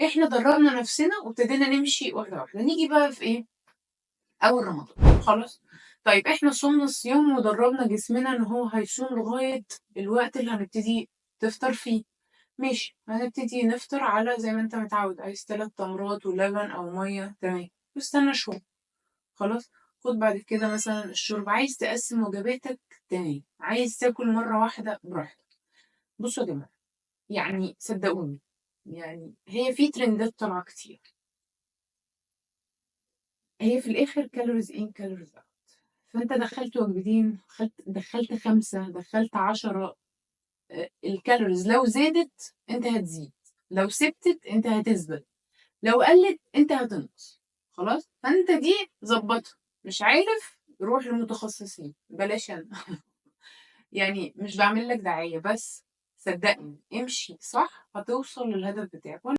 إحنا درّبنا نفسنا وابتدينا نمشي واحدة، واحدة. نيجي بقى في إيه، أول رمضان خلاص، طيب إحنا صُمنا الصيام ودرّبنا جسمنا إن هو هيصوم لغاية الوقت اللي هنبتدي تفطر فيه، ماشي، هنبتدي نفطر على زي ما أنت متعوّد، عايز 3 تمرات ولبن أو مَيّة تمام، واستنى شوية خلاص، خُد بعد كده مثلًا الشوربة، عايز تقسّم وجباتك تمام، عايز تاكل مرّة واحدة براحتك. بُصّوا يا جماعة، يعني صدّقوني، يعني هي في ترندات طالعة كتير، هي في الآخر calories in calories out. فأنت دخّلت وجبتين، دخّلت 5، دخّلت 10، الcalories لو زادت أنت هتزيد، لو ثبتت أنت هتثبت، لو قلّت أنت هتنقص، خلاص؟ فأنت دي ضبّطها، مش عارف روح لمتخصصين، بلاش أنا. يعني مش باعمل لك دعاية، بس صدّقني امشي صح هتوصل للهدف بتاعك.